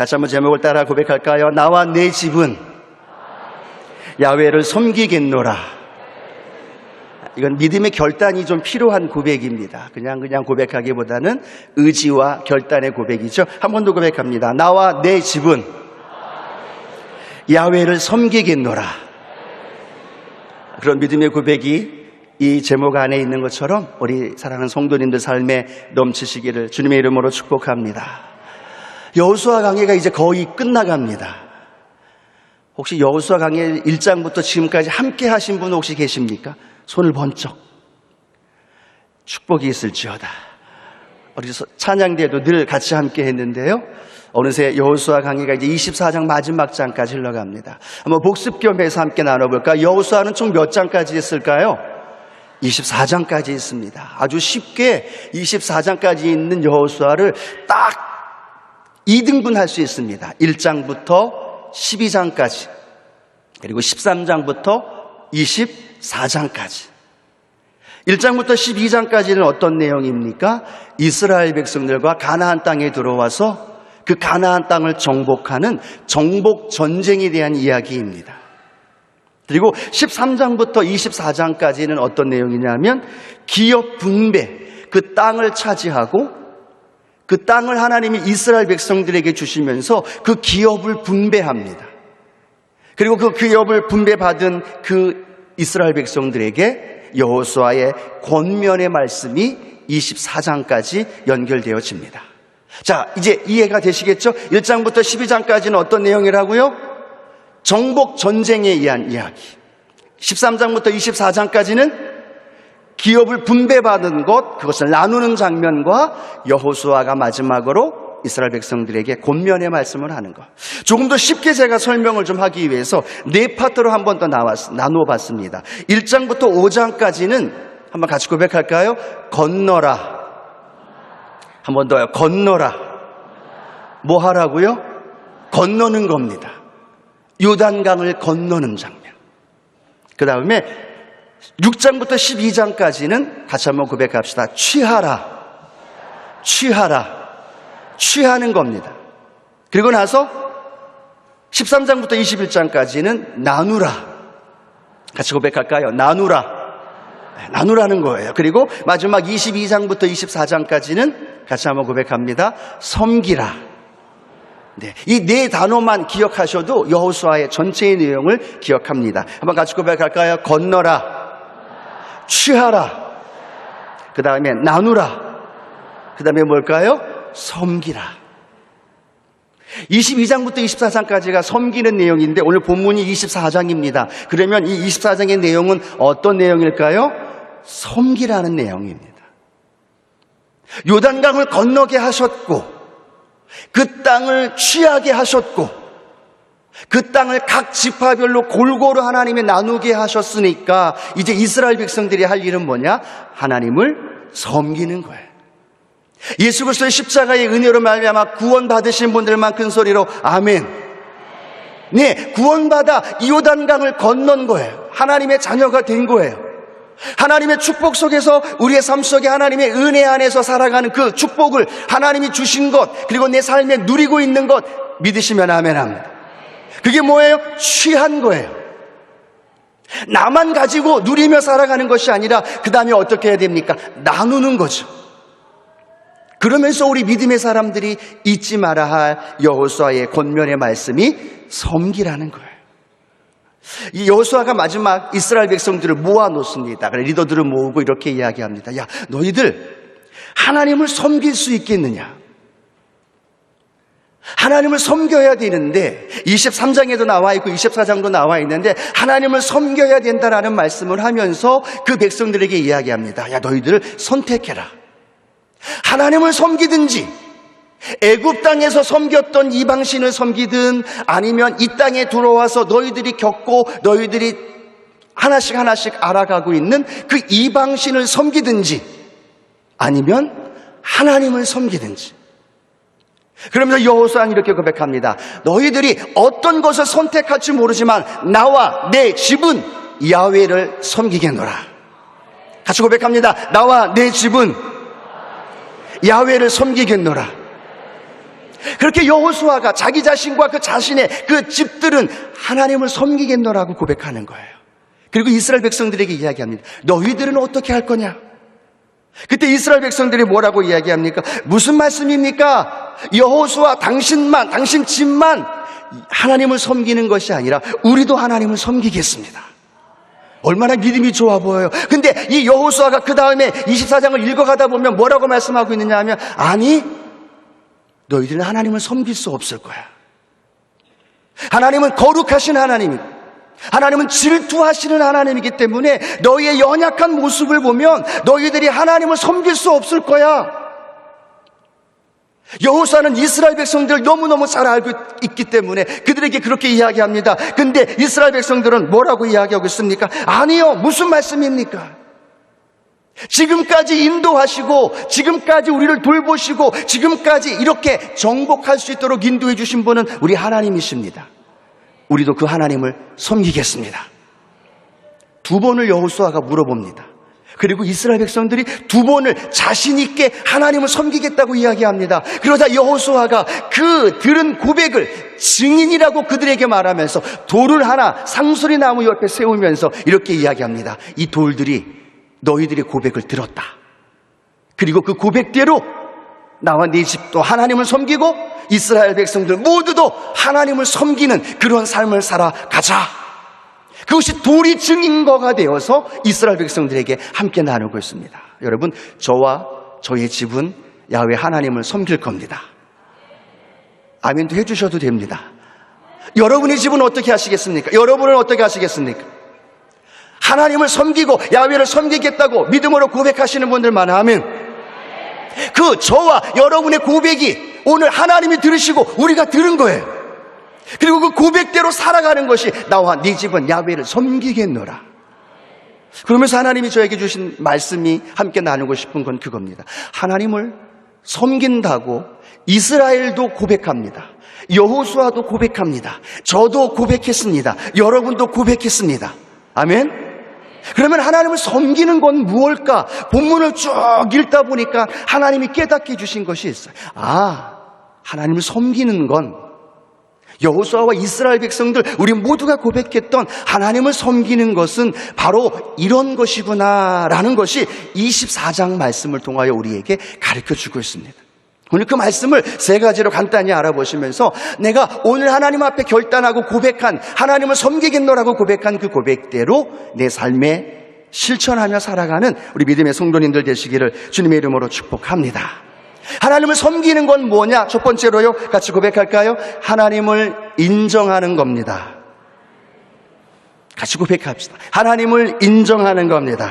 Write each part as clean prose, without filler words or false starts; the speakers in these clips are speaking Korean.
같이 한번 제목을 따라 고백할까요? 나와 내 집은 야훼를 섬기겠노라. 이건 믿음의 결단이 좀 필요한 고백입니다. 그냥 고백하기보다는 의지와 결단의 고백이죠. 한 번 더 고백합니다. 나와 내 집은 야훼를 섬기겠노라. 그런 믿음의 고백이 이 제목 안에 있는 것처럼 우리 사랑하는 성도님들 삶에 넘치시기를 주님의 이름으로 축복합니다. 여호수아 강해가 이제 거의 끝나갑니다. 혹시 여호수아 강해 1장부터 지금까지 함께 하신 분 혹시 계십니까? 손을 번쩍. 축복이 있을지어다. 우리 찬양대도 늘 같이 함께 했는데요. 어느새 여호수아 강해가 이제 24장 마지막 장까지 흘러갑니다. 한번 복습 겸해서 함께 나눠볼까? 여호수아는 총 몇 장까지 했을까요? 24장까지 있습니다. 아주 쉽게 24장까지 있는 여호수아를 딱 2등분할 수 있습니다. 1장부터 12장까지, 그리고 13장부터 24장까지. 1장부터 12장까지는 어떤 내용입니까? 이스라엘 백성들과 가나안 땅에 들어와서 그 가나안 땅을 정복하는 정복 전쟁에 대한 이야기입니다. 그리고 13장부터 24장까지는 어떤 내용이냐면 기업 분배, 그 땅을 차지하고 그 땅을 하나님이 이스라엘 백성들에게 주시면서 그 기업을 분배합니다. 그리고 그 기업을 분배받은 그 이스라엘 백성들에게 여호수아의 권면의 말씀이 24장까지 연결되어집니다. 자, 이제 이해가 되시겠죠? 1장부터 12장까지는 어떤 내용이라고요? 정복 전쟁에 의한 이야기. 13장부터 24장까지는 기업을 분배받은 것, 그것을 나누는 장면과 여호수아가 마지막으로 이스라엘 백성들에게 권면의 말씀을 하는 것. 조금 더 쉽게 제가 설명을 좀 하기 위해서 네 파트로 한 번 더 나누어봤습니다. 1장부터 5장까지는 한번 같이 고백할까요? 건너라. 한 번 더요. 건너라. 뭐 하라고요? 건너는 겁니다. 요단강을 건너는 장면. 그 다음에 6장부터 12장까지는 같이 한번 고백합시다. 취하라. 취하라. 취하는 겁니다. 그리고 나서 13장부터 21장까지는 나누라. 같이 고백할까요? 나누라. 나누라는 거예요. 그리고 마지막 22장부터 24장까지는 같이 한번 고백합니다. 섬기라. 네, 이 네 단어만 기억하셔도 여호수아의 전체의 내용을 기억합니다. 한번 같이 고백할까요? 건너라. 취하라. 그 다음에 나누라. 그 다음에 뭘까요? 섬기라. 22장부터 24장까지가 섬기는 내용인데 오늘 본문이 24장입니다. 그러면 이 24장의 내용은 어떤 내용일까요? 섬기라는 내용입니다. 요단강을 건너게 하셨고 그 땅을 취하게 하셨고 그 땅을 각 지파별로 골고루 하나님이 나누게 하셨으니까 이제 이스라엘 백성들이 할 일은 뭐냐? 하나님을 섬기는 거예요. 예수 그리스도의 십자가의 은혜로 말미암아 구원받으신 분들만 큰 소리로 아멘. 네, 구원받아 이 요단강을 건넌 거예요. 하나님의 자녀가 된 거예요. 하나님의 축복 속에서 우리의 삶 속에 하나님의 은혜 안에서 살아가는 그 축복을 하나님이 주신 것, 그리고 내 삶에 누리고 있는 것 믿으시면 아멘 합니다. 그게 뭐예요? 취한 거예요. 나만 가지고 누리며 살아가는 것이 아니라 그 다음에 어떻게 해야 됩니까? 나누는 거죠. 그러면서 우리 믿음의 사람들이 잊지 말아야 할 여호수아의 권면의 말씀이 섬기라는 거예요. 이 여호수아가 마지막 이스라엘 백성들을 모아놓습니다. 그래 리더들을 모으고 이렇게 이야기합니다. 야, 너희들 하나님을 섬길 수 있겠느냐? 하나님을 섬겨야 되는데 23장에도 나와 있고 24장도 나와 있는데 하나님을 섬겨야 된다라는 말씀을 하면서 그 백성들에게 이야기합니다. 야, 너희들 선택해라. 하나님을 섬기든지 애굽 땅에서 섬겼던 이방신을 섬기든 아니면 이 땅에 들어와서 너희들이 겪고 너희들이 하나씩 알아가고 있는 그 이방신을 섬기든지 아니면 하나님을 섬기든지. 그러면서 여호수아는 이렇게 고백합니다. 너희들이 어떤 것을 선택할지 모르지만 나와 내 집은 야훼를 섬기겠노라. 같이 고백합니다. 나와 내 집은 야훼를 섬기겠노라. 그렇게 여호수아가 자기 자신과 그 자신의 그 집들은 하나님을 섬기겠노라고 고백하는 거예요. 그리고 이스라엘 백성들에게 이야기합니다. 너희들은 어떻게 할 거냐? 그때 이스라엘 백성들이 뭐라고 이야기합니까? 무슨 말씀입니까? 여호수아 당신 집만 하나님을 섬기는 것이 아니라 우리도 하나님을 섬기겠습니다. 얼마나 믿음이 좋아 보여요. 근데 이 여호수아가 그 다음에 24장을 읽어가다 보면 뭐라고 말씀하고 있느냐 하면, 아니, 너희들은 하나님을 섬길 수 없을 거야. 하나님은 거룩하신 하나님이고 하나님은 질투하시는 하나님이기 때문에 너희의 연약한 모습을 보면 너희들이 하나님을 섬길 수 없을 거야. 여호수아는 이스라엘 백성들을 너무너무 잘 알고 있기 때문에 그들에게 그렇게 이야기합니다. 근데 이스라엘 백성들은 뭐라고 이야기하고 있습니까? 아니요, 무슨 말씀입니까? 지금까지 인도하시고 지금까지 우리를 돌보시고 지금까지 이렇게 정복할 수 있도록 인도해 주신 분은 우리 하나님이십니다. 우리도 그 하나님을 섬기겠습니다. 두 번을 여호수아가 물어봅니다. 그리고 이스라엘 백성들이 두 번을 자신 있게 하나님을 섬기겠다고 이야기합니다. 그러자 여호수아가 그 들은 고백을 증인이라고 그들에게 말하면서 돌을 하나 상수리 나무 옆에 세우면서 이렇게 이야기합니다. 이 돌들이 너희들의 고백을 들었다. 그리고 그 고백대로 나와 네 집도 하나님을 섬기고 이스라엘 백성들 모두도 하나님을 섬기는 그런 삶을 살아가자. 그것이 돌이 증인거가 되어서 이스라엘 백성들에게 함께 나누고 있습니다. 여러분, 저와 저의 집은 야훼 하나님을 섬길 겁니다. 아멘도 해주셔도 됩니다. 여러분의 집은 어떻게 하시겠습니까? 여러분은 어떻게 하시겠습니까? 하나님을 섬기고 야훼를 섬기겠다고 믿음으로 고백하시는 분들만 하면 그 저와 여러분의 고백이 오늘 하나님이 들으시고 우리가 들은 거예요. 그리고 그 고백대로 살아가는 것이 나와 네 집은 야훼를 섬기겠노라. 그러면서 하나님이 저에게 주신 말씀이 함께 나누고 싶은 건 그겁니다. 하나님을 섬긴다고 이스라엘도 고백합니다. 여호수아도 고백합니다. 저도 고백했습니다. 여러분도 고백했습니다. 아멘? 그러면 하나님을 섬기는 건 무엇일까? 본문을 쭉 읽다 보니까 하나님이 깨닫게 해주신 것이 있어요. 하나님을 섬기는 건 여호수아와 이스라엘 백성들 우리 모두가 고백했던 하나님을 섬기는 것은 바로 이런 것이구나라는 것이 24장 말씀을 통하여 우리에게 가르쳐주고 있습니다. 오늘 그 말씀을 세 가지로 간단히 알아보시면서 내가 오늘 하나님 앞에 결단하고 고백한 하나님을 섬기겠노라고 고백한 그 고백대로 내 삶에 실천하며 살아가는 우리 믿음의 성도님들 되시기를 주님의 이름으로 축복합니다. 하나님을 섬기는 건 뭐냐? 첫 번째로요, 같이 고백할까요? 하나님을 인정하는 겁니다. 같이 고백합시다. 하나님을 인정하는 겁니다.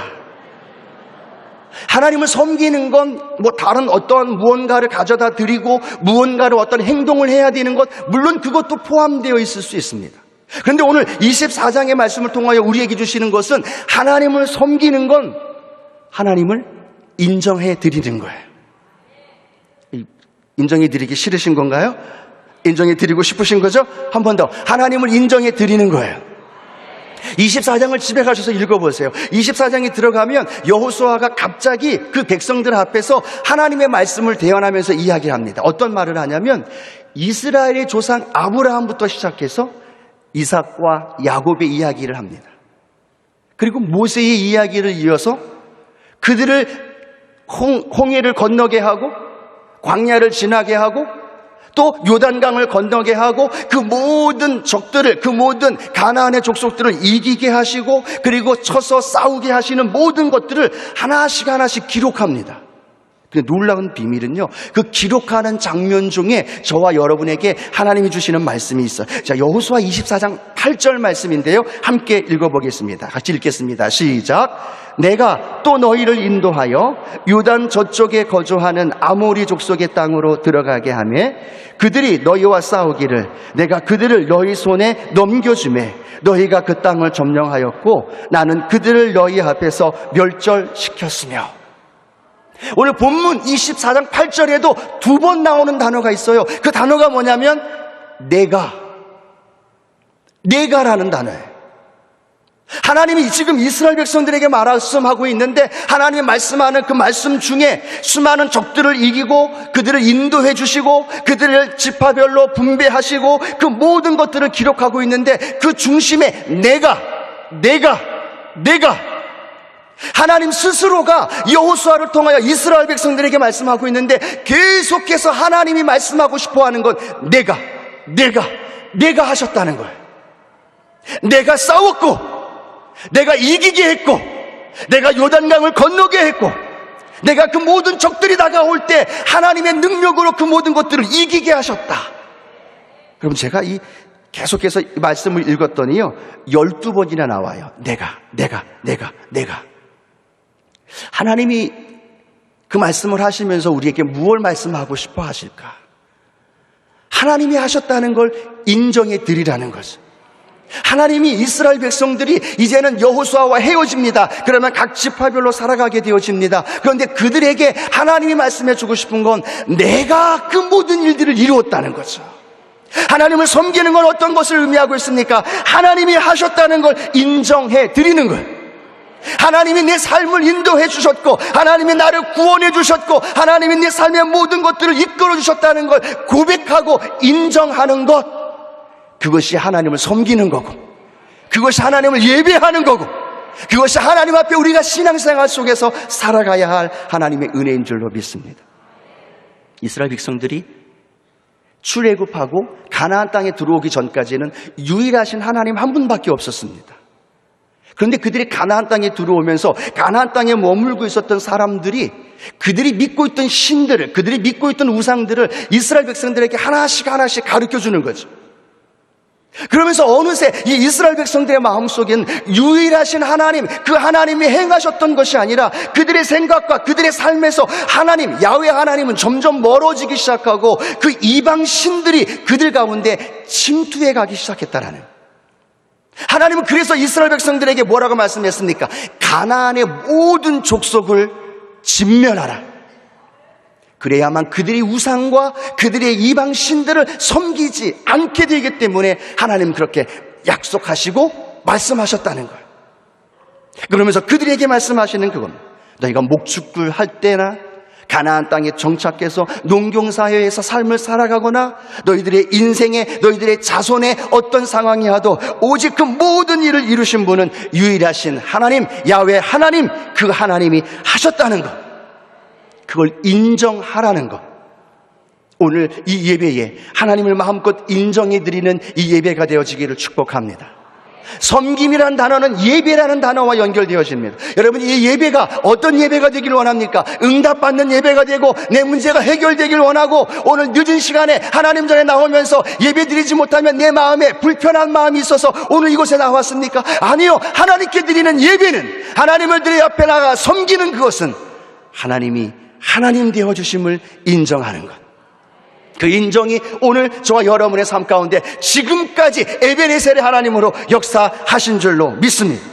하나님을 섬기는 건 뭐 다른 어떤 무언가를 가져다 드리고 무언가를 어떤 행동을 해야 되는 것, 물론 그것도 포함되어 있을 수 있습니다. 그런데 오늘 24장의 말씀을 통하여 우리에게 주시는 것은 하나님을 섬기는 건 하나님을 인정해 드리는 거예요. 인정해 드리기 싫으신 건가요? 인정해 드리고 싶으신 거죠? 한 번 더. 하나님을 인정해 드리는 거예요. 24장을 집에 가셔서 읽어보세요. 24장에 들어가면 여호수아가 갑자기 그 백성들 앞에서 하나님의 말씀을 대언하면서 이야기를 합니다. 어떤 말을 하냐면 이스라엘의 조상 아브라함부터 시작해서 이삭과 야곱의 이야기를 합니다. 그리고 모세의 이야기를 이어서 그들을 홍해를 건너게 하고 광야를 지나게 하고 또 요단강을 건너게 하고 그 모든 적들을, 그 모든 가나안의 족속들을 이기게 하시고 그리고 쳐서 싸우게 하시는 모든 것들을 하나씩 하나씩 기록합니다. 근데 놀라운 비밀은요, 그 기록하는 장면 중에 저와 여러분에게 하나님이 주시는 말씀이 있어요. 자, 여호수아 24장 8절 말씀인데요, 함께 읽어보겠습니다. 같이 읽겠습니다. 시작. 내가 또 너희를 인도하여 요단 저쪽에 거주하는 아모리 족속의 땅으로 들어가게 하며 그들이 너희와 싸우기를 내가 그들을 너희 손에 넘겨주매 너희가 그 땅을 점령하였고 나는 그들을 너희 앞에서 멸절시켰으며. 오늘 본문 24장 8절에도 두 번 나오는 단어가 있어요. 그 단어가 뭐냐면 내가라는 단어예요. 하나님이 지금 이스라엘 백성들에게 말씀하고 있는데 하나님이 말씀하는 그 말씀 중에 수많은 적들을 이기고 그들을 인도해 주시고 그들을 지파별로 분배하시고 그 모든 것들을 기록하고 있는데 그 중심에 내가 하나님 스스로가 여호수아를 통하여 이스라엘 백성들에게 말씀하고 있는데 계속해서 하나님이 말씀하고 싶어하는 건 내가 하셨다는 거예요. 내가 싸웠고 내가 이기게 했고 내가 요단강을 건너게 했고 내가 그 모든 적들이 다가올 때 하나님의 능력으로 그 모든 것들을 이기게 하셨다. 그럼 제가 계속해서 이 말씀을 읽었더니요 12번이나 나와요. 내가 하나님이 그 말씀을 하시면서 우리에게 무엇을 말씀하고 싶어 하실까? 하나님이 하셨다는 걸 인정해 드리라는 거죠. 하나님이 이스라엘 백성들이 이제는 여호수아와 헤어집니다. 그러면 각 지파별로 살아가게 되어집니다. 그런데 그들에게 하나님이 말씀해 주고 싶은 건 내가 그 모든 일들을 이루었다는 거죠. 하나님을 섬기는 건 어떤 것을 의미하고 있습니까? 하나님이 하셨다는 걸 인정해 드리는 거예요. 하나님이 내 삶을 인도해 주셨고 하나님이 나를 구원해 주셨고 하나님이 내 삶의 모든 것들을 이끌어 주셨다는 걸 고백하고 인정하는 것, 그것이 하나님을 섬기는 거고 그것이 하나님을 예배하는 거고 그것이 하나님 앞에 우리가 신앙생활 속에서 살아가야 할 하나님의 은혜인 줄로 믿습니다. 이스라엘 백성들이 출애굽하고 가나안 땅에 들어오기 전까지는 유일하신 하나님 한 분밖에 없었습니다. 그런데 그들이 가나안 땅에 들어오면서 가나안 땅에 머물고 있었던 사람들이 그들이 믿고 있던 신들을, 그들이 믿고 있던 우상들을 이스라엘 백성들에게 하나씩 가르쳐주는 거죠. 그러면서 어느새 이 이스라엘 백성들의 마음속엔 유일하신 하나님, 그 하나님이 행하셨던 것이 아니라 그들의 생각과 그들의 삶에서 하나님, 야훼 하나님은 점점 멀어지기 시작하고 그 이방 신들이 그들 가운데 침투해 가기 시작했다라는. 하나님은 그래서 이스라엘 백성들에게 뭐라고 말씀했습니까? 가나안의 모든 족속을 진멸하라. 그래야만 그들이 우상과 그들의 이방 신들을 섬기지 않게 되기 때문에 하나님 그렇게 약속하시고 말씀하셨다는 거예요. 그러면서 그들에게 말씀하시는 그겁니다. 너희가 목축을 할 때나 가나안 땅에 정착해서 농경사회에서 삶을 살아가거나 너희들의 인생에 너희들의 자손의 어떤 상황이 와도 오직 그 모든 일을 이루신 분은 유일하신 하나님, 야훼 하나님, 그 하나님이 하셨다는 것, 그걸 인정하라는 것. 오늘 이 예배에 하나님을 마음껏 인정해드리는 이 예배가 되어지기를 축복합니다. 섬김이라는 단어는 예배라는 단어와 연결되어집니다. 여러분, 이 예배가 어떤 예배가 되기를 원합니까? 응답받는 예배가 되고 내 문제가 해결되기를 원하고 오늘 늦은 시간에 하나님 전에 나오면서 예배 드리지 못하면 내 마음에 불편한 마음이 있어서 오늘 이곳에 나왔습니까? 아니요. 하나님께 드리는 예배는, 하나님을 드려 앞에 나가 섬기는 그것은 하나님이 하나님 되어주심을 인정하는 것. 그 인정이 오늘 저와 여러분의 삶 가운데 지금까지 에베네셀의 하나님으로 역사하신 줄로 믿습니다.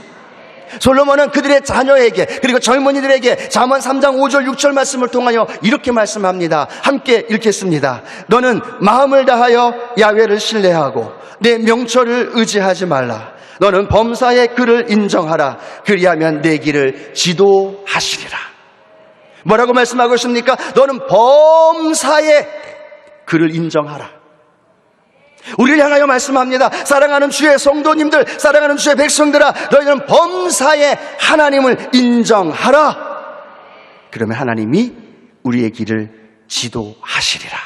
솔로몬은 그들의 자녀에게 그리고 젊은이들에게 잠언 3장 5절 6절 말씀을 통하여 이렇게 말씀합니다. 함께 읽겠습니다. 너는 마음을 다하여 야훼를 신뢰하고 내 명철을 의지하지 말라. 너는 범사의 그를 인정하라. 그리하면 내 길을 지도하시리라. 뭐라고 말씀하고 있습니까? 너는 범사의 그를 인정하라. 우리를 향하여 말씀합니다. 사랑하는 주의 성도님들, 사랑하는 주의 백성들아, 너희는 범사의 하나님을 인정하라. 그러면 하나님이 우리의 길을 지도하시리라.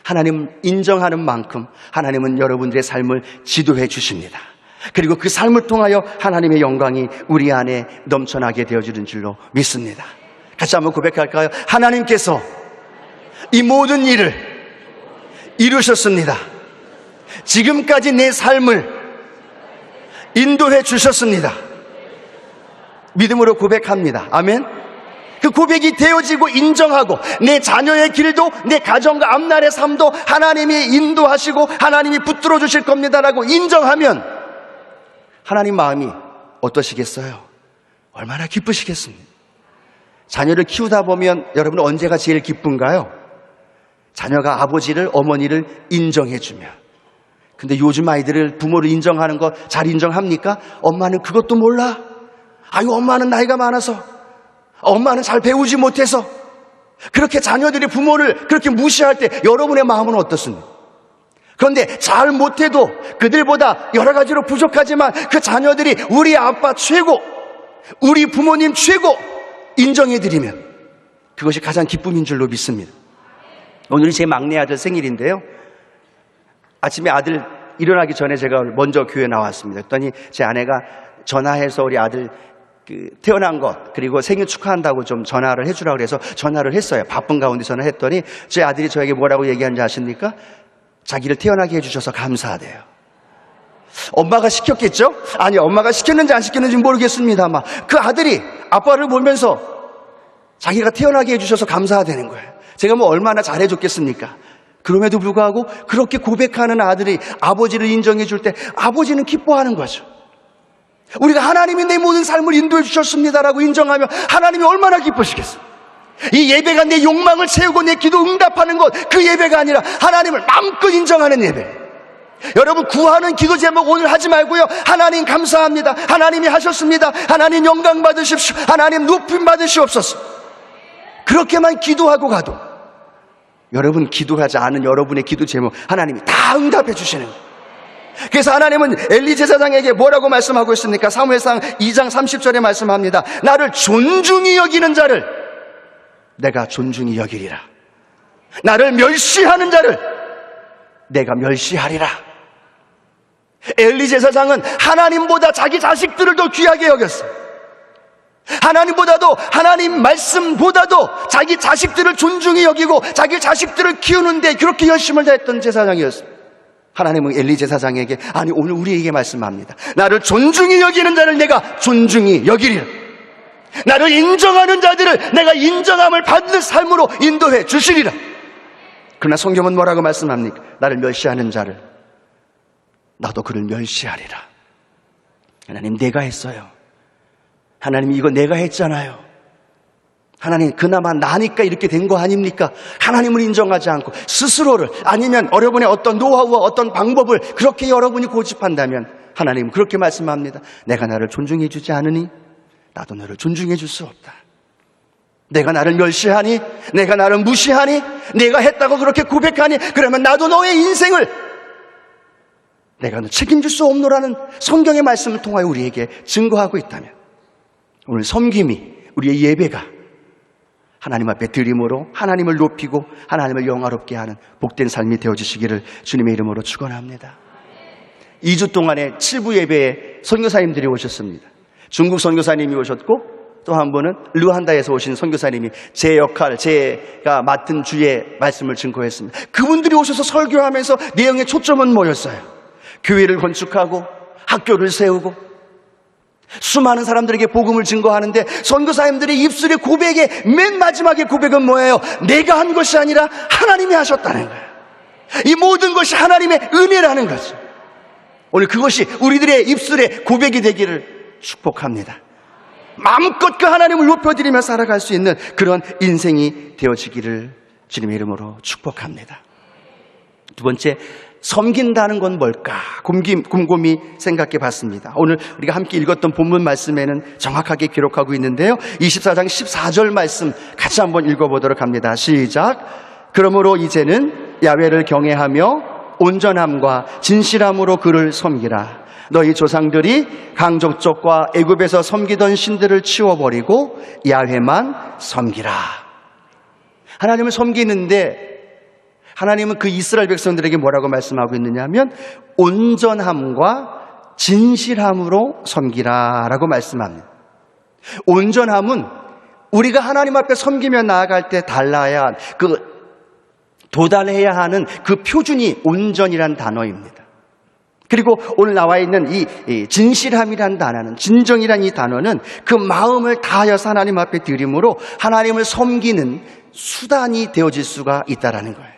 하나님 인정하는 만큼 하나님은 여러분들의 삶을 지도해 주십니다. 그리고 그 삶을 통하여 하나님의 영광이 우리 안에 넘쳐나게 되어지는 줄로 믿습니다. 같이 한번 고백할까요? 하나님께서 이 모든 일을 이루셨습니다. 지금까지 내 삶을 인도해 주셨습니다. 믿음으로 고백합니다. 아멘. 그 고백이 되어지고 인정하고 내 자녀의 길도 내 가정과 앞날의 삶도 하나님이 인도하시고 하나님이 붙들어 주실 겁니다라고 인정하면 하나님 마음이 어떠시겠어요? 얼마나 기쁘시겠습니까? 자녀를 키우다 보면 여러분은 언제가 제일 기쁜가요? 자녀가 아버지를, 어머니를 인정해주면, 근데 요즘 아이들을 부모를 인정하는 거 잘 인정합니까? 엄마는 그것도 몰라. 아유, 엄마는 나이가 많아서, 엄마는 잘 배우지 못해서. 그렇게 자녀들이 부모를 그렇게 무시할 때 여러분의 마음은 어떻습니까? 그런데 잘 못해도 그들보다 여러 가지로 부족하지만 그 자녀들이 우리 아빠 최고, 우리 부모님 최고 인정해드리면 그것이 가장 기쁨인 줄로 믿습니다. 오늘이 제 막내 아들 생일인데요. 아침에 아들 일어나기 전에 제가 먼저 교회 나왔습니다. 그랬더니 제 아내가 전화해서 우리 아들 태어난 것 그리고 생일 축하한다고 좀 전화를 해주라고 그래서 전화를 했어요. 바쁜 가운데 전화했더니 제 아들이 저에게 뭐라고 얘기하는지 아십니까? 자기를 태어나게 해주셔서 감사하대요. 엄마가 시켰겠죠? 아니, 엄마가 시켰는지 안 시켰는지 모르겠습니다만 그 아들이 아빠를 보면서 자기가 태어나게 해주셔서 감사하다는 거예요. 제가 뭐 얼마나 잘해줬겠습니까? 그럼에도 불구하고 그렇게 고백하는 아들이 아버지를 인정해 줄 때 아버지는 기뻐하는 거죠. 우리가 하나님이 내 모든 삶을 인도해 주셨습니다라고 인정하면 하나님이 얼마나 기쁘시겠어요. 이 예배가 내 욕망을 채우고 내 기도 응답하는 것, 그 예배가 아니라 하나님을 마음껏 인정하는 예배. 여러분, 구하는 기도 제목 오늘 하지 말고요, 하나님 감사합니다, 하나님이 하셨습니다, 하나님 영광 받으십시오, 하나님 높임 받으시옵소서. 그렇게만 기도하고 가도 여러분 기도하지 않은 여러분의 기도 제목 하나님이 다 응답해 주시는 거예요. 그래서 하나님은 엘리 제사장에게 뭐라고 말씀하고 있습니까? 사무엘상 2장 30절에 말씀합니다. 나를 존중히 여기는 자를 내가 존중히 여기리라. 나를 멸시하는 자를 내가 멸시하리라. 엘리 제사장은 하나님보다 자기 자식들을 더 귀하게 여겼어요. 하나님보다도, 하나님 말씀보다도 자기 자식들을 존중히 여기고 자기 자식들을 키우는데 그렇게 열심을 다했던 제사장이었어요. 하나님은 엘리 제사장에게, 아니 오늘 우리에게 말씀합니다. 나를 존중히 여기는 자를 내가 존중히 여기리라. 나를 인정하는 자들을 내가 인정함을 받는 삶으로 인도해 주시리라. 그러나 성경은 뭐라고 말씀합니까? 나를 멸시하는 자를 나도 그를 멸시하리라. 하나님, 내가 했어요. 하나님, 이거 내가 했잖아요. 하나님, 그나마 나니까 이렇게 된 거 아닙니까? 하나님을 인정하지 않고 스스로를, 아니면 여러분의 어떤 노하우와 어떤 방법을 그렇게 여러분이 고집한다면 하나님 그렇게 말씀합니다. 내가 나를 존중해 주지 않으니 나도 너를 존중해 줄 수 없다. 내가 나를 멸시하니, 내가 나를 무시하니, 내가 했다고 그렇게 고백하니, 그러면 나도 너의 인생을 내가 너 책임질 수 없노라는 성경의 말씀을 통하여 우리에게 증거하고 있다면 오늘 섬김이, 우리의 예배가 하나님 앞에 드림으로 하나님을 높이고 하나님을 영화롭게 하는 복된 삶이 되어주시기를 주님의 이름으로 축원합니다. 2주 동안의 7부 예배에 선교사님들이 오셨습니다. 중국 선교사님이 오셨고 또 한 분은 르완다에서 오신 선교사님이 제 역할, 제가 맡은 주의 말씀을 증거했습니다. 그분들이 오셔서 설교하면서 내용의 초점은 뭐였어요? 교회를 건축하고 학교를 세우고 수많은 사람들에게 복음을 증거하는데 선교사님들의 입술의 고백의 맨 마지막의 고백은 뭐예요? 내가 한 것이 아니라 하나님이 하셨다는 거예요. 이 모든 것이 하나님의 은혜라는 거죠. 오늘 그것이 우리들의 입술의 고백이 되기를 축복합니다. 마음껏 그 하나님을 높여드리며 살아갈 수 있는 그런 인생이 되어지기를 주님의 이름으로 축복합니다. 두 번째, 섬긴다는 건 뭘까? 곰곰이 생각해 봤습니다. 오늘 우리가 함께 읽었던 본문 말씀에는 정확하게 기록하고 있는데요. 24장 14절 말씀 같이 한번 읽어보도록 합니다. 시작. 그러므로 이제는 야훼를 경외하며 온전함과 진실함으로 그를 섬기라. 너희 조상들이 강족족과 애굽에서 섬기던 신들을 치워버리고 야훼만 섬기라. 하나님을 섬기는데 하나님은 그 이스라엘 백성들에게 뭐라고 말씀하고 있느냐 하면 온전함과 진실함으로 섬기라라고 말씀합니다. 온전함은 우리가 하나님 앞에 섬기며 나아갈 때 달라야 한, 도달해야 하는 그 표준이 온전이란 단어입니다. 그리고 오늘 나와 있는 이 진실함이란 단어는, 진정이란 이 단어는 그 마음을 다하여서 하나님 앞에 드림으로 하나님을 섬기는 수단이 되어질 수가 있다라는 거예요.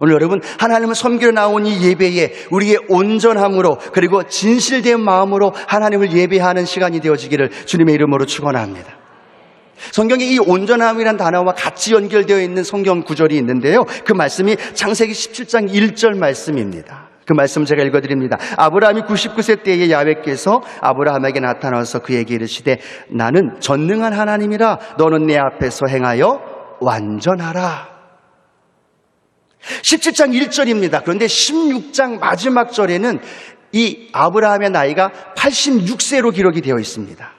오늘 여러분, 하나님을 섬기러 나온 이 예배에 우리의 온전함으로 그리고 진실된 마음으로 하나님을 예배하는 시간이 되어지기를 주님의 이름으로 축원합니다. 성경에 이 온전함이란 단어와 같이 연결되어 있는 성경 구절이 있는데요. 그 말씀이 창세기 17장 1절 말씀입니다. 그 말씀 제가 읽어드립니다. 아브라함이 99세 때에 야훼께서 아브라함에게 나타나서 그에게 이르시되 나는 전능한 하나님이라 너는 내 앞에서 행하여 완전하라. 17장 1절입니다. 그런데 16장 마지막 절에는 이 아브라함의 나이가 86세로 기록이 되어 있습니다.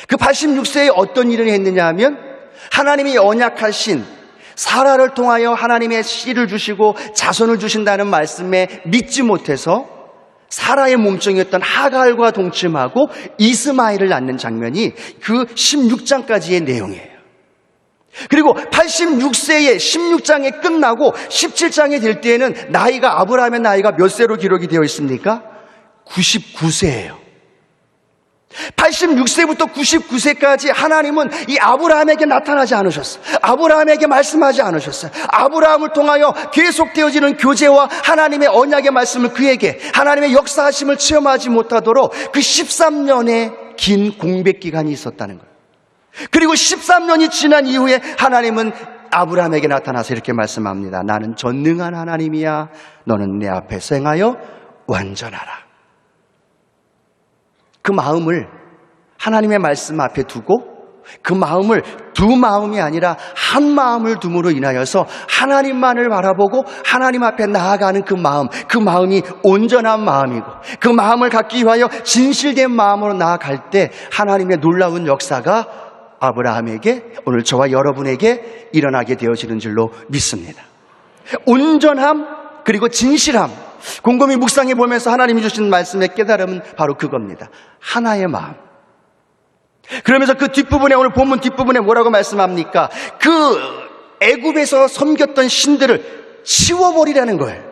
그 86세에 어떤 일을 했느냐 하면 하나님이 언약하신 사라를 통하여 하나님의 씨를 주시고 자손을 주신다는 말씀에 믿지 못해서 사라의 몸종이었던 하갈과 동침하고 이스마엘을 낳는 장면이 그 16장까지의 내용이에요. 그리고 86세에 16장에 끝나고 17장에 될 때에는 나이가 아브라함의 나이가 몇 세로 기록이 되어 있습니까? 99세예요. 86세부터 99세까지 하나님은 이 아브라함에게 나타나지 않으셨어요. 아브라함에게 말씀하지 않으셨어요. 아브라함을 통하여 계속되어지는 교제와 하나님의 언약의 말씀을 그에게 하나님의 역사하심을 체험하지 못하도록 그 13년의 긴 공백 기간이 있었다는 거예요. 그리고 13년이 지난 이후에 하나님은 아브라함에게 나타나서 이렇게 말씀합니다. 나는 전능한 하나님이야. 너는 내 앞에서 행하여 완전하라. 그 마음을 하나님의 말씀 앞에 두고 그 마음을 두 마음이 아니라 한 마음을 둠으로 인하여서 하나님만을 바라보고 하나님 앞에 나아가는 그 마음이 온전한 마음이고 그 마음을 갖기 위하여 진실된 마음으로 나아갈 때 하나님의 놀라운 역사가 아브라함에게 오늘 저와 여러분에게 일어나게 되어지는 줄로 믿습니다. 온전함 그리고 진실함 곰곰이 묵상해 보면서 하나님이 주신 말씀의 깨달음은 바로 그겁니다. 하나의 마음. 그러면서 그 뒷부분에 오늘 본문 뒷부분에 뭐라고 말씀합니까? 그 애굽에서 섬겼던 신들을 치워버리라는 거예요.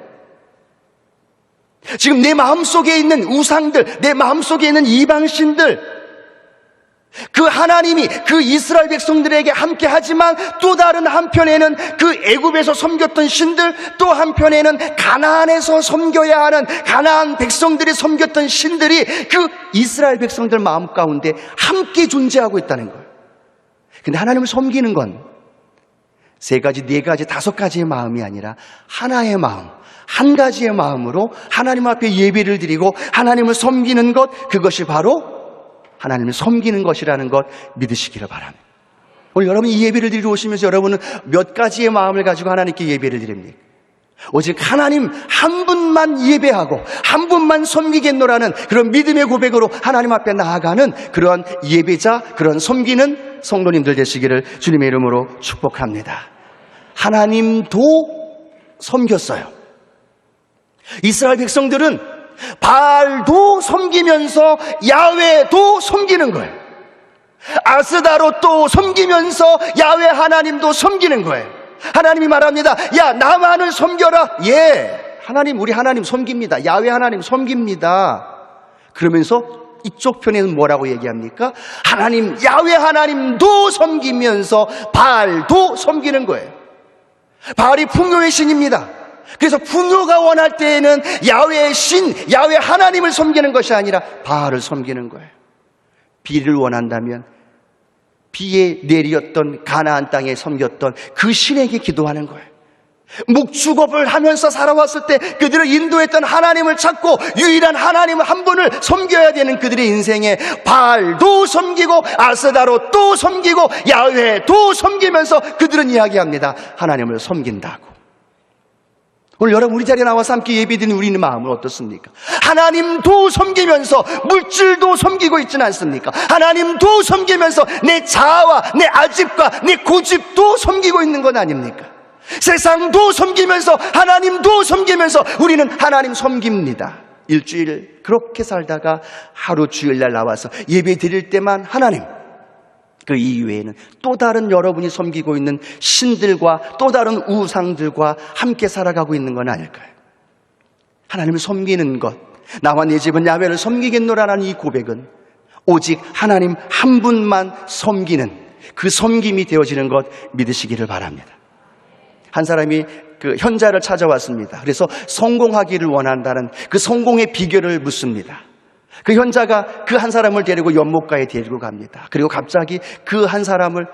지금 내 마음속에 있는 우상들, 내 마음속에 있는 이방신들, 그 하나님이 그 이스라엘 백성들에게 함께 하지만 또 다른 한편에는 그 애굽에서 섬겼던 신들, 또 한편에는 가나안에서 섬겨야 하는 가나안 백성들이 섬겼던 신들이 그 이스라엘 백성들 마음 가운데 함께 존재하고 있다는 거예요. 근데 하나님을 섬기는 건 세 가지, 네 가지, 다섯 가지의 마음이 아니라 하나의 마음, 한 가지의 마음으로 하나님 앞에 예배를 드리고 하나님을 섬기는 것, 그것이 바로 하나님을 섬기는 것이라는 것 믿으시기를 바랍니다. 오늘 여러분이 이 예배를 드리러 오시면서 여러분은 몇 가지의 마음을 가지고 하나님께 예배를 드립니까? 오직 하나님 한 분만 예배하고 한 분만 섬기겠노라는 그런 믿음의 고백으로 하나님 앞에 나아가는 그러한 예배자, 그런 섬기는 성도님들 되시기를 주님의 이름으로 축복합니다. 하나님도 섬겼어요. 이스라엘 백성들은 바알도 섬기면서 야훼도 섬기는 거예요. 아스다롯도 섬기면서 야훼 하나님도 섬기는 거예요. 하나님이 말합니다. 야, 나만을 섬겨라. 예, 하나님, 우리 하나님 섬깁니다. 야훼 하나님 섬깁니다. 그러면서 이쪽 편에는 뭐라고 얘기합니까? 하나님, 야훼 하나님도 섬기면서 바알도 섬기는 거예요. 바알이 풍요의 신입니다. 그래서 풍요가 원할 때에는 야훼의 신, 야훼 하나님을 섬기는 것이 아니라 바알을 섬기는 거예요. 비를 원한다면 비에 내렸던 가나안 땅에 섬겼던 그 신에게 기도하는 거예요. 목축업을 하면서 살아왔을 때 그들을 인도했던 하나님을 찾고 유일한 하나님 한 분을 섬겨야 되는 그들의 인생에 바알도 섬기고 아스다롯도 섬기고 야훼도 섬기면서 그들은 이야기합니다. 하나님을 섬긴다고. 오늘 여러분 우리 자리에 나와서 함께 예배드리는 우리의 마음은 어떻습니까? 하나님도 섬기면서 물질도 섬기고 있지는 않습니까? 하나님도 섬기면서 내 자아와 내 아집과 내 고집도 섬기고 있는 건 아닙니까? 세상도 섬기면서 하나님도 섬기면서 우리는 하나님 섬깁니다. 일주일 그렇게 살다가 하루 주일날 나와서 예배 드릴 때만 하나님, 그 이외에는 또 다른 여러분이 섬기고 있는 신들과 또 다른 우상들과 함께 살아가고 있는 건 아닐까요? 하나님을 섬기는 것, 나와 내 집은 야훼를 섬기겠노라는 이 고백은 오직 하나님 한 분만 섬기는 그 섬김이 되어지는 것 믿으시기를 바랍니다. 한 사람이 그 현자를 찾아왔습니다. 그래서 성공하기를 원한다는 그 성공의 비결을 묻습니다. 그 현자가 그 한 사람을 데리고 연못가에 데리고 갑니다. 그리고 갑자기 그 한 사람을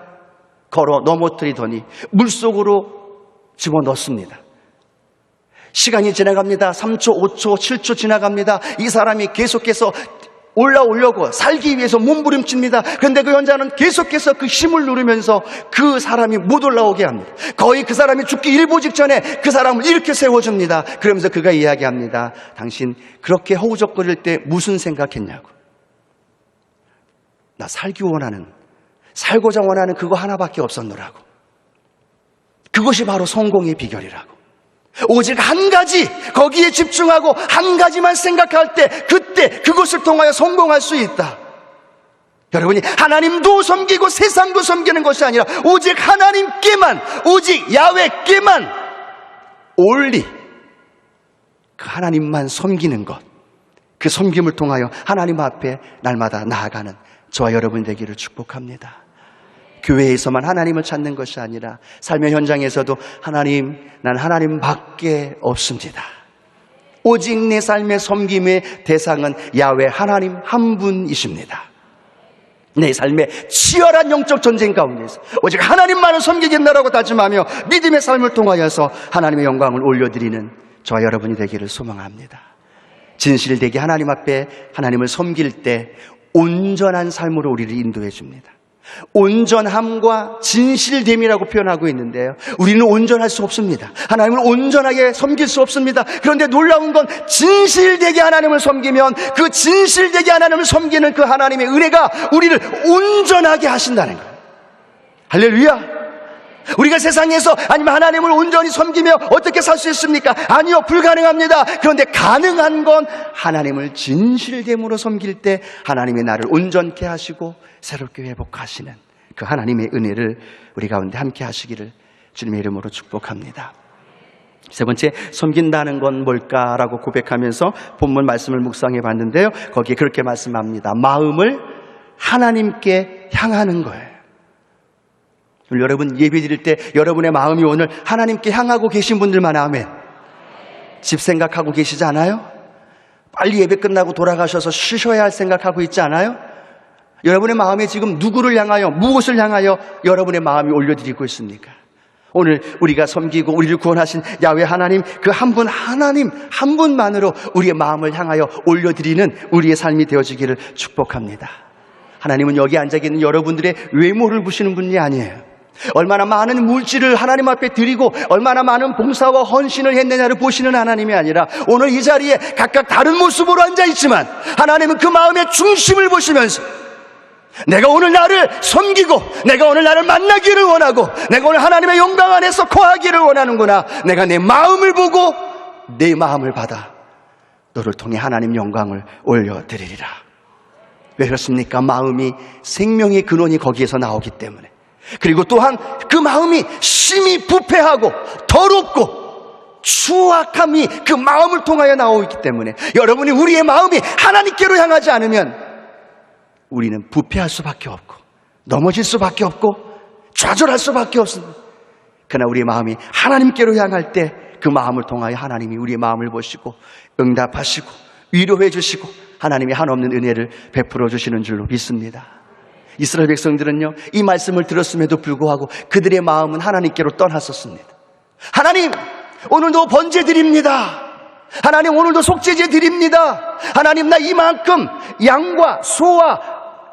걸어 넘어뜨리더니 물속으로 집어넣습니다. 시간이 지나갑니다. 3초, 5초, 7초 지나갑니다. 이 사람이 계속해서 올라오려고 살기 위해서 몸부림칩니다. 그런데 그 현자는 계속해서 그 힘을 누르면서 그 사람이 못 올라오게 합니다. 거의 그 사람이 죽기 일보 직전에 그 사람을 이렇게 세워줍니다. 그러면서 그가 이야기합니다. 당신 그렇게 허우적거릴 때 무슨 생각했냐고. 나 살고자 원하는 그거 하나밖에 없었노라고. 그것이 바로 성공의 비결이라고. 오직 한 가지, 거기에 집중하고 한 가지만 생각할 때, 그때 그것을 통하여 성공할 수 있다. 여러분이 하나님도 섬기고 세상도 섬기는 것이 아니라 오직 하나님께만, 오직 야훼께만 올리 그 하나님만 섬기는 것, 그 섬김을 통하여 하나님 앞에 날마다 나아가는 저와 여러분 되기를 축복합니다. 교회에서만 하나님을 찾는 것이 아니라 삶의 현장에서도 하나님, 난 하나님밖에 없습니다. 오직 내 삶의 섬김의 대상은 야훼 하나님 한 분이십니다. 내 삶의 치열한 영적 전쟁 가운데서 오직 하나님만을 섬기겠나라고 다짐하며 믿음의 삶을 통하여서 하나님의 영광을 올려드리는 저와 여러분이 되기를 소망합니다. 진실되게 하나님 앞에 하나님을 섬길 때 온전한 삶으로 우리를 인도해 줍니다. 온전함과 진실됨이라고 표현하고 있는데요, 우리는 온전할 수 없습니다. 하나님을 온전하게 섬길 수 없습니다. 그런데 놀라운 건 진실되게 하나님을 섬기면 그 진실되게 하나님을 섬기는 그 하나님의 은혜가 우리를 온전하게 하신다는 거예요. 할렐루야. 우리가 세상에서 아니면 하나님을 온전히 섬기며 어떻게 살 수 있습니까? 아니요, 불가능합니다. 그런데 가능한 건 하나님을 진실됨으로 섬길 때 하나님의 나를 온전케 하시고 새롭게 회복하시는 그 하나님의 은혜를 우리 가운데 함께 하시기를 주님의 이름으로 축복합니다. 세 번째, 섬긴다는 건 뭘까라고 고백하면서 본문 말씀을 묵상해 봤는데요, 거기에 그렇게 말씀합니다. 마음을 하나님께 향하는 거예요. 여러분 예배 드릴 때 여러분의 마음이 오늘 하나님께 향하고 계신 분들만 아멘. 집 생각하고 계시지 않아요? 빨리 예배 끝나고 돌아가셔서 쉬셔야 할 생각하고 있지 않아요? 여러분의 마음에 지금 누구를 향하여, 무엇을 향하여 여러분의 마음이 올려드리고 있습니까? 오늘 우리가 섬기고 우리를 구원하신 야훼 하나님, 그 한 분, 하나님 한 분만으로 우리의 마음을 향하여 올려드리는 우리의 삶이 되어지기를 축복합니다. 하나님은 여기 앉아 계신 여러분들의 외모를 보시는 분이 아니에요. 얼마나 많은 물질을 하나님 앞에 드리고 얼마나 많은 봉사와 헌신을 했느냐를 보시는 하나님이 아니라 오늘 이 자리에 각각 다른 모습으로 앉아있지만 하나님은 그 마음의 중심을 보시면서 내가 오늘 나를 섬기고 내가 오늘 나를 만나기를 원하고 내가 오늘 하나님의 영광 안에서 거하기를 원하는구나, 내가 내 마음을 보고 내 마음을 받아 너를 통해 하나님 영광을 올려드리리라. 왜 그렇습니까? 마음이 생명의 근원이 거기에서 나오기 때문에, 그리고 또한 그 마음이 심히 부패하고 더럽고 추악함이 그 마음을 통하여 나오기 때문에 여러분이 우리의 마음이 하나님께로 향하지 않으면 우리는 부패할 수밖에 없고 넘어질 수밖에 없고 좌절할 수밖에 없습니다. 그러나 우리의 마음이 하나님께로 향할 때 그 마음을 통하여 하나님이 우리의 마음을 보시고 응답하시고 위로해 주시고 하나님이 한없는 은혜를 베풀어 주시는 줄로 믿습니다. 이스라엘 백성들은요, 이 말씀을 들었음에도 불구하고 그들의 마음은 하나님께로 떠났었습니다. 하나님, 오늘도 번제 드립니다. 하나님, 오늘도 속죄제 드립니다. 하나님, 나 이만큼 양과 소와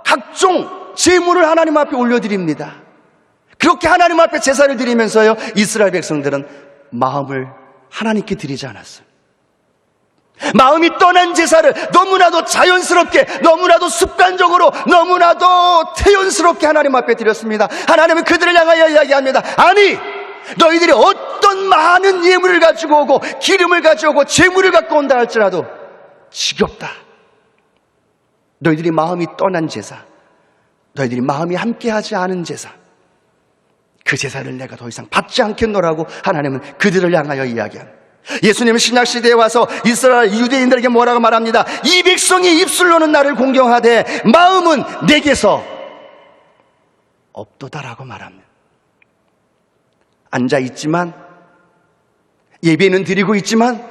각종 제물을 하나님 앞에 올려드립니다. 그렇게 하나님 앞에 제사를 드리면서요, 이스라엘 백성들은 마음을 하나님께 드리지 않았어요. 마음이 떠난 제사를 너무나도 자연스럽게, 너무나도 습관적으로, 너무나도 태연스럽게 하나님 앞에 드렸습니다. 하나님은 그들을 향하여 이야기합니다. 아니, 너희들이 어떤 많은 예물을 가지고 오고 기름을 가지고 오고 제물을 갖고 온다 할지라도 지겹다. 너희들이 마음이 떠난 제사, 너희들이 마음이 함께하지 않은 제사, 그 제사를 내가 더 이상 받지 않겠노라고 하나님은 그들을 향하여 이야기합니다. 예수님은 신약시대에 와서 이스라엘 유대인들에게 뭐라고 말합니다. 이 백성이 입술로는 나를 공경하되 마음은 내게서 없도다라고 말합니다. 앉아있지만, 예배는 드리고 있지만,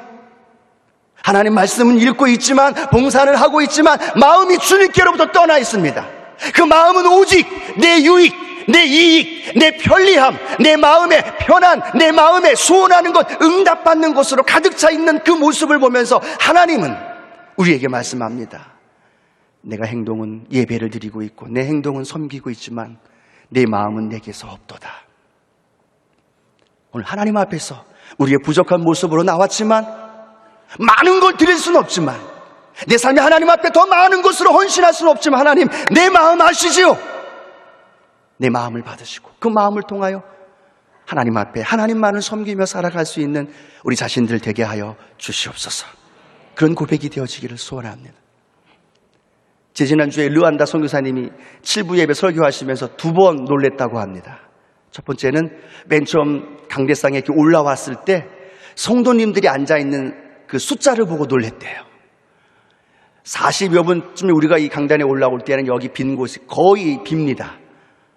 하나님 말씀은 읽고 있지만, 봉사를 하고 있지만 마음이 주님께로부터 떠나 있습니다. 그 마음은 오직 내 유익, 내 이익, 내 편리함, 내 마음의 편안, 내 마음에 소원하는 것, 응답받는 것으로 가득 차 있는 그 모습을 보면서 하나님은 우리에게 말씀합니다. 내가 행동은 예배를 드리고 있고 내 행동은 섬기고 있지만 내 마음은 내게서 없도다. 오늘 하나님 앞에서 우리의 부족한 모습으로 나왔지만 많은 걸 드릴 수는 없지만 내 삶이 하나님 앞에 더 많은 것으로 헌신할 수는 없지만 하나님 내 마음 아시지요? 내 마음을 받으시고 그 마음을 통하여 하나님 앞에 하나님만을 섬기며 살아갈 수 있는 우리 자신들 되게 하여 주시옵소서. 그런 고백이 되어지기를 소원합니다. 지난주에 르완다 선교사님이 7부 예배 설교하시면서 2번 놀랬다고 합니다. 첫 번째는 맨 처음 강대상에 이렇게 올라왔을 때 성도님들이 앉아있는 그 숫자를 보고 놀랬대요. 40여 분쯤에 우리가 이 강단에 올라올 때는 여기 빈 곳이 거의 빕니다.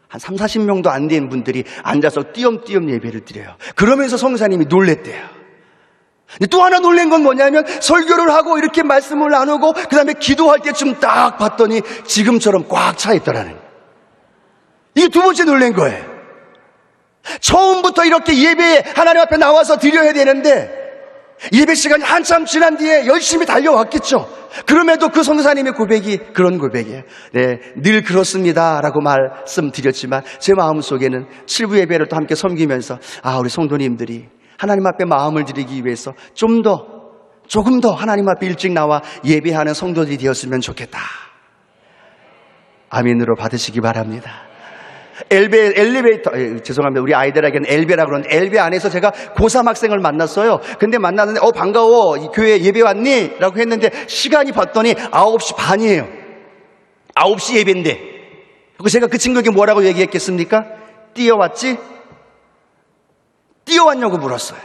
한 3, 40명도 안 된 분들이 앉아서 띄엄띄엄 예배를 드려요. 그러면서 성사님이 놀랬대요. 또 하나 놀란 건 뭐냐면 설교를 하고 이렇게 말씀을 나누고 그 다음에 기도할 때쯤 딱 봤더니 지금처럼 꽉 차 있더라는 거예요. 이게 두 번째 놀란 거예요. 처음부터 이렇게 예배에 하나님 앞에 나와서 드려야 되는데 예배 시간이 한참 지난 뒤에 열심히 달려왔겠죠. 그럼에도 그 성사님의 고백이 그런 고백이에요. 네, 늘 그렇습니다 라고 말씀드렸지만 제 마음속에는 7부 예배를 또 함께 섬기면서 우리 성도님들이 하나님 앞에 마음을 드리기 위해서 조금 더 하나님 앞에 일찍 나와 예배하는 성도들이 되었으면 좋겠다. 아멘으로 받으시기 바랍니다. 엘리베이터, 죄송합니다. 우리 아이들에게는 엘베라 그러는데 엘베 안에서 제가 고3 학생을 만났어요. 근데 만났는데 반가워. 이 교회 예배 왔니? 라고 했는데 시간이 봤더니 9시 반이에요. 9시 예배인데. 그리고 제가 그 친구에게 뭐라고 얘기했겠습니까? 뛰어왔지? 뛰어왔냐고 물었어요.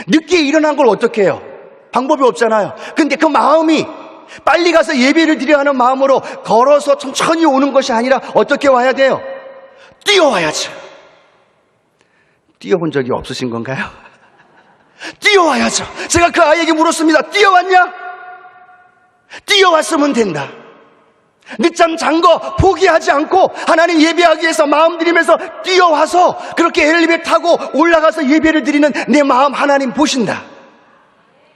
늦게 일어난 걸 어떻게 해요? 방법이 없잖아요. 근데 그 마음이 빨리 가서 예배를 드려야 하는 마음으로 걸어서 천천히 오는 것이 아니라 어떻게 와야 돼요? 뛰어와야죠. 뛰어본 적이 없으신 건가요? 뛰어와야죠. 제가 그 아이에게 물었습니다. 뛰어왔냐? 뛰어왔으면 된다. 늦잠 잔 거 포기하지 않고 하나님 예배하기 위해서 마음 들이면서 뛰어와서 그렇게 엘리베이터 타고 올라가서 예배를 드리는 내 마음 하나님 보신다.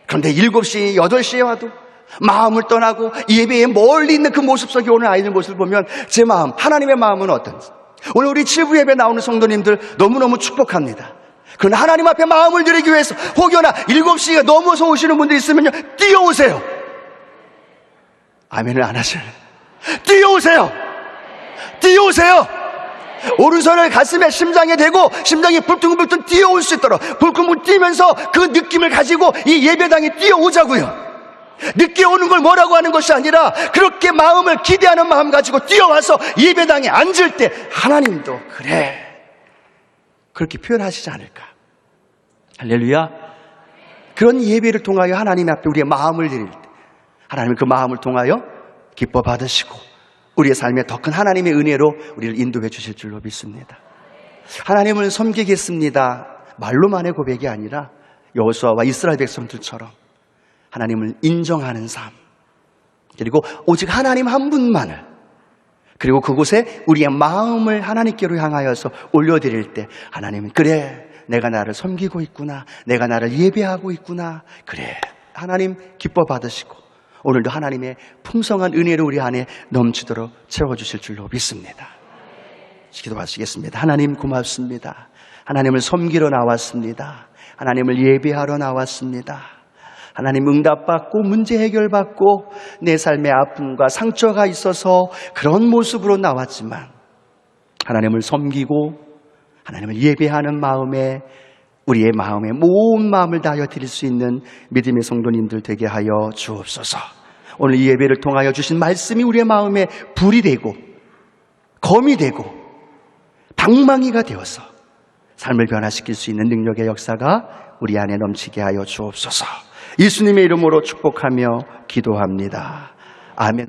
그런데 7시, 8시에 와도 마음을 떠나고 예배에 멀리 있는 그 모습 속에 오는 아이들 모습을 보면 제 마음, 하나님의 마음은 어떤지. 오늘 우리 7부 예배 나오는 성도님들 너무너무 축복합니다. 그러나 하나님 앞에 마음을 드리기 위해서 혹여나 7시가 넘어서 오시는 분들 있으면요, 뛰어오세요. 아멘을 안 하시나요? 뛰어오세요. 뛰어오세요. 오른손을 가슴에 심장에 대고 심장이 불퉁불퉁 뛰어올 수 있도록 불끈불끈 뛰면서 그 느낌을 가지고 이 예배당에 뛰어오자고요. 늦게 오는 걸 뭐라고 하는 것이 아니라 그렇게 마음을 기대하는 마음 가지고 뛰어와서 예배당에 앉을 때 하나님도 그래 그렇게 표현하시지 않을까. 할렐루야. 그런 예배를 통하여 하나님 앞에 우리의 마음을 드릴 때 하나님은 그 마음을 통하여 기뻐 받으시고 우리의 삶에 더 큰 하나님의 은혜로 우리를 인도해 주실 줄로 믿습니다. 하나님을 섬기겠습니다 말로만의 고백이 아니라 여호수아와 이스라엘 백성들처럼 하나님을 인정하는 삶, 그리고 오직 하나님 한 분만을, 그리고 그곳에 우리의 마음을 하나님께로 향하여서 올려드릴 때 하나님은 그래 내가 나를 섬기고 있구나, 내가 나를 예배하고 있구나, 그래 하나님 기뻐 받으시고 오늘도 하나님의 풍성한 은혜로 우리 안에 넘치도록 채워주실 줄로 믿습니다. 기도하시겠습니다. 하나님 고맙습니다. 하나님을 섬기러 나왔습니다. 하나님을 예배하러 나왔습니다. 하나님 응답받고 문제 해결받고 내 삶의 아픔과 상처가 있어서 그런 모습으로 나왔지만 하나님을 섬기고 하나님을 예배하는 마음에 우리의 마음에 모든 마음을 다하여 드릴 수 있는 믿음의 성도님들 되게 하여 주옵소서. 오늘 이 예배를 통하여 주신 말씀이 우리의 마음에 불이 되고 검이 되고 방망이가 되어서 삶을 변화시킬 수 있는 능력의 역사가 우리 안에 넘치게 하여 주옵소서. 예수님의 이름으로 축복하며 기도합니다. 아멘.